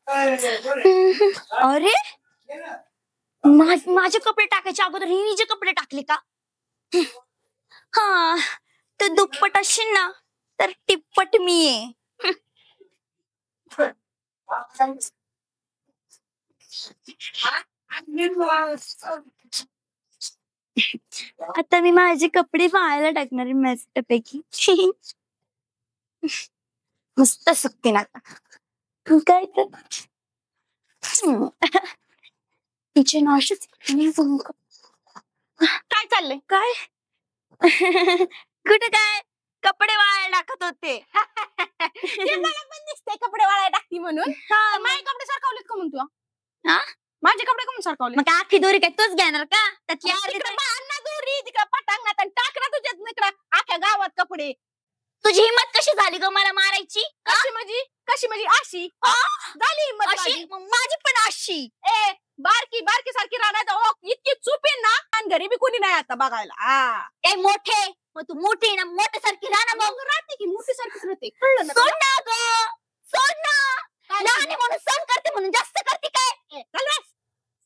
अरे माझे कपडे टाकायच्या अगोदर हिने जे कपडे टाकले का? हा, तर दुप्पट असेल ना तर टिप्पट मी आहे. आता मी माझे कपडे वाळायला टाकणार मस्त पैकी. मस्त सुकते ना आता. काय तर तिचे नाशच. काय चाललंय काय? कुठे काय कपडे वाळायला टाकत होते. मला पण दिसते कपडे वाळायला टाकती म्हणून. माझे कपडे सरकवलेत का म्हणून तू? माझे कपडे कमून सरकवले? मग आखी दोरी काय तूच घेणार का? त्यातली दोरी तिकडे पटांगणात आणि टाक ना तुझ्यात मित्र आख्या गावात कपडे. तुझी हिम्मत कशी झाली ग मला मारायची? कशी म्हणजे अशी झाली हिम्मत अशी माझी पण अशी. ए बारकी बारकी सारखी राहणार इतकी चूप आहे ना आणि घरी बी कोणी नाही आता बघायला. ए मोठे मग तू मोठी ना मोठ्या सारखी राहा ना. मग राहते की मोठी सारखीच राहते. सोड ना ग सोड ना. लहान म्हणून सण करते म्हणून जास्त करते काय?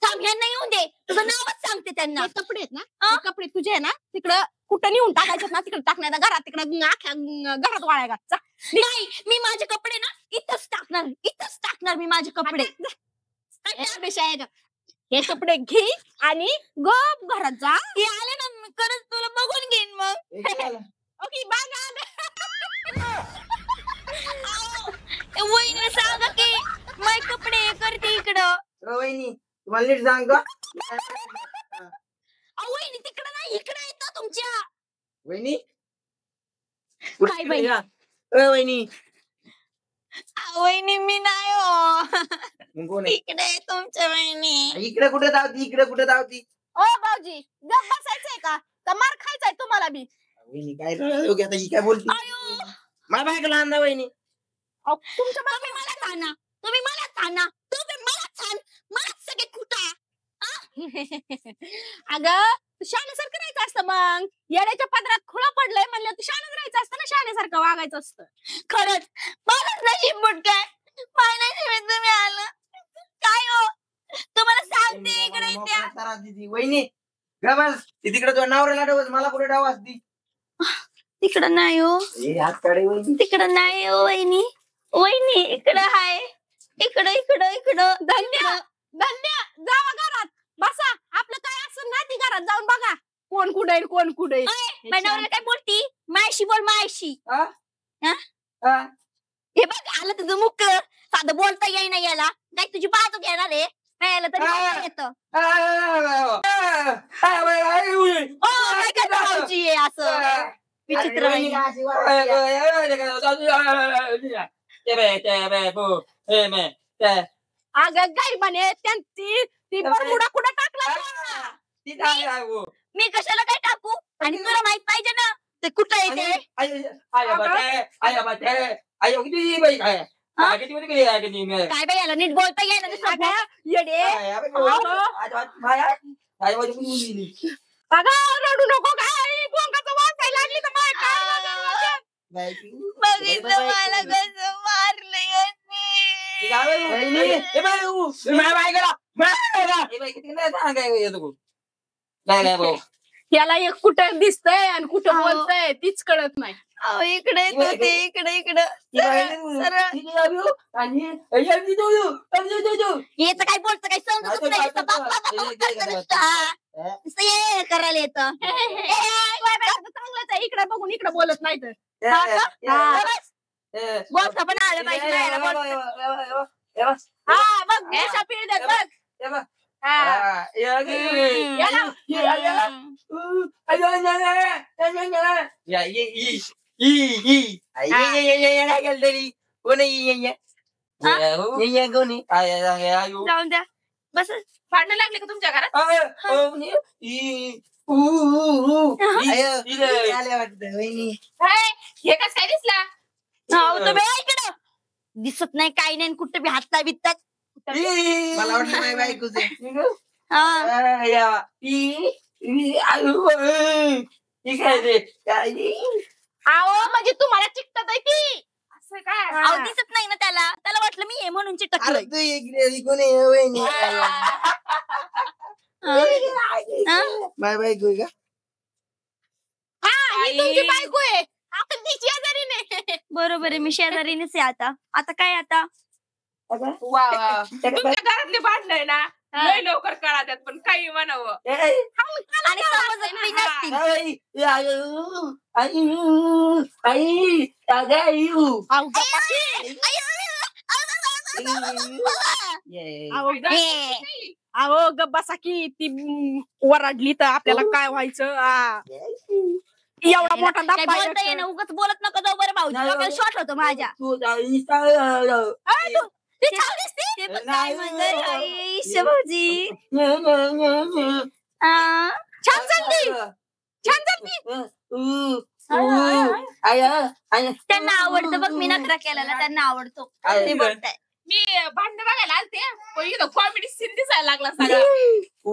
सांग ह्यांना येऊन दे तुझं नावच सांगते त्यांना. कपडे आहेत ना कपडे तुझे आहे ना तिकडं कुठं नेऊन टाकायचे ना तिकडे टाकण्याचा घरात तिकडे अख्ख्या घरात वाळाय घातचा. नाही मी माझे कपडे ना इथंच टाकणार मी माझे कपडे. हे कपडे घे आणि गप घरात जा. हे आले ना खरंच तुला बघून घेईन मग. ओके बघा वहिनी सांगा की माझे कपडे करते इकडं. वहिनी तुम्हाला नीट सांग का? वहिनी तिकडं नाही इकडे येतो तुमच्या. वहिनी काय बाई? वहिनी वहिनी मी नाही हो. कोण इकडे तुमच्या वहिनी. इकडे कुठे धावती इकडे कुठे धावती? ओ भाऊजी गप बसायचंय का मार खायचाय तुम्हाला बी? वहिनी काय आता ही काय बोलती? मला बायकोला आणा वहिनी. तुमच्या तुम्ही मला छाना तुम्ही मला छाना तुम्ही मला छान मला सगळे कुठा. अगं तू शाण्यासारखं राहायचं असतं मग. येड्याच्या पदरात खुळा पडलंय म्हणलं तू शाणच राहायचं असतं ना शाण्यासारखं वागायचं असतं. खरंच मलाच नशीब काय पाहिजे तुम्ही आलं काय हो. तुम्हाला सांगते इकडे वहिनी बस तिकडे तो नवऱ्याला डावस मला कुठे डाव असती? तिकडं नाही हो. हात काढे वहिनी. तिकडं नाही हो वहिनी. वहिनी इकडं हाय इकडं इकडं इकडं. धन्य धन्य जावा घरात बसा. आपलं काय असं ना ती घरात जाऊन बघा कोण कुठे कोण कुठे. नवऱ्याला काय बोलती? मायशी बोल मायशी. हे बघ आलं तुझं मुख साधं बोलता येईना याला. काय तुझी बाजू घेणार आहे यायला तरी येतं. असं विचित्र अगं गाई म्हणे त्यांची ती बरमुडा कुठं टाकला? मी कशाला काय टाकू? आणि तुला माहित पाहिजे ना ते कुठं येते. काय बाई याला नीट बोलता येईना. येडे अगं रडू नको काय बोंगाचं वाचायला लागली तर बघितलं मला कसं मारलंय. याला एक कुठं दिसतंय आणि कुठं बोलतय तीच कळत नाही. इकडे ते इकडे इकडं येत काय बोलत काय समजत नाही. करायला येत चांगलंच आहे इकडे बघून इकडे बोलत नाही तर बोलता पण आलं पाहिजे. हा बघ देशा पिढ्यात बघ. जाऊन द्या बस. भांडण लागले का तुमच्या घरात? हे कस काय दिसला? तुम्ही इकडं दिसत नाही काही नाही कुठे बी हात बित्तात. मला वाटलं माझी बायकोच आहो म्हणजे तुम्हाला चिकटत आहे ती असं काय अहो, दिसत नाही ना त्याला त्याला वाटलं मी आहे म्हणून अरे चिटकलोय. तू इकडे कोणी आहे, वहिनी माझी बायको आहे का? हा ही तुमची बायको आहे आपण ती शेजारी नाही बरोबर आहे मी शेजारीनेच आहे आता. आता काय आता आता? वा वा त्या का तुमच्या घरातले भांडणं ना लय लवकर कळतात पण काही म्हणावं ए, ए, आणि समजत बी नसतील. आई, आई, आई, अगं, आई, ये. अहो गप बसा की ती वराडली तर आपल्याला काय व्हायचं एवढा मोठा काय डब्बा बोलता येईना उगाच बोलत नका जाऊ बरं भाऊजी. डोक्याला शॉट होतो माझ्या. तू आई, चाल. ती छान दिसते. ते पण काय म्हणतात आई, श भाऊजी. छान चालली छान चालली त्यांना आवडतं बघ मी नखरा केलेला त्यांना आवडतो ते बोलताय. मी भांडण बघायला आलते पण इथं कॉमेडी सीन दिसायला लागला सगळा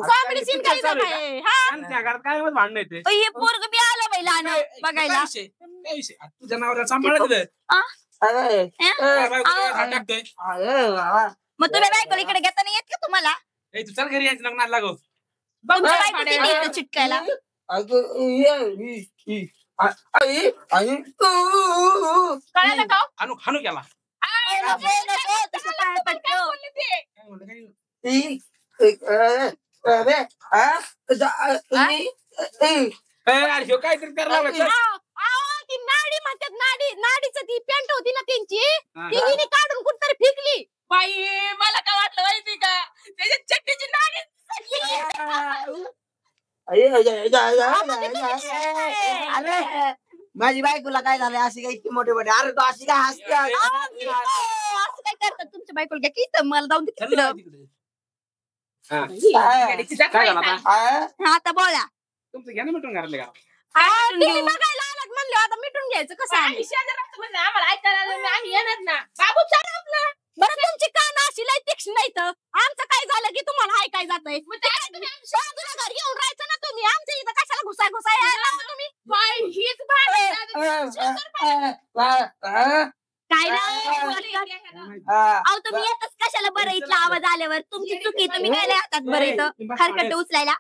कॉमेडी सीन काही नाही त्या घरात काय भांडण येते हे पोरग बी आलं बाई लहान बघायला. तुझ्या नवऱ्या सांभाळत टाकतोय मग तुम्ही बायकोला इकडे घेता नाही येत का तुम्हाला? तू चल घरी यायचं लग्नाला लागव तुमच्या बायको किती येतं चिटकायला? कळालं का हो? हानू हानू केला नको, नको, तसं पाया काय पडतो. बोलले ते काय म्हणलं, काय? अरे ह्यो काहीतरी करायला लागला. अहो, ती नाडी म्हणतात नाडी नाडीचं ती पेंट होती ना त्यांची हा. ती हिने काढून कुठतरी फेकली बाई मला काय वाटलं माहिती का त्याच्या चट्टीची नाडी दिसली. अरे माझी बायकोला काय झालं अशी काय इतकी मोठे मोठे अरे तू अशी काय हसते असं काय करतात तुमच्या बायकोला काय की मला जाऊन दे चल तिकडं. ना तिकडे. हा. गाडीची जखमा काय झालं आहे. आता? हा, आता बोला. तुमचं घ्या ना मिटून घरातले का तुम्ही बघायला आलात म्हणले आता मिटून घ्यायचं कसं आम्ही आहे शेजाराचं म्हणलं आम्हाला ऐकायला आलं नाही, आम्ही येणार ना बाबू चला आपलं बरं तुमची कान अशी लय तीक्ष्ण नाही तर आमचं काय झालं की तुम्हाला ऐकाय जातंय बाजूला घरी येऊन राहायचं ना तुम्ही आमच्या इथं कशाला घुसाय यायला लावलं तुम्ही बाई हीच भांडण काय नाही अहो तुम्ही येतच कशाला बरं इथला आवाज आल्यावर तुमची चुकी तुम्ही काय लय हातात बरं इथं खरकट उचलायला.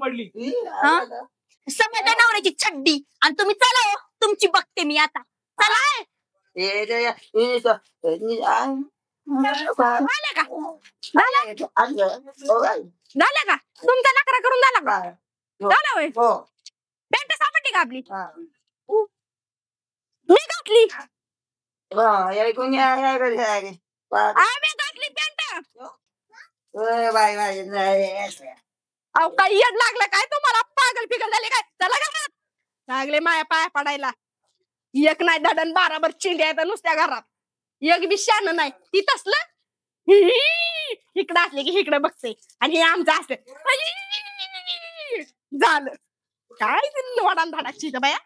पडली समजा नवऱ्याची चड्डी आणि तुम्ही चला हो, तुमची बघते मी आता. चला झालं का तुमचा नकरा करून झाला का झाला होय पॅन्ट सापडली का आपली मी घातली आम्ही घातली पॅन्ट अहो काय येड लागलं काय तुम्हाला पागल पिगल झाले काय चला घरात लागले माया पाया पडायला एक नाही धडन बाराभर चिंड्या येतात नुसत्या घरात एक बी शान नाही ती तसलं इकडं असले की इकडं बघते आणि हे आमचं असलं झालं काय वडान धाडाची बाया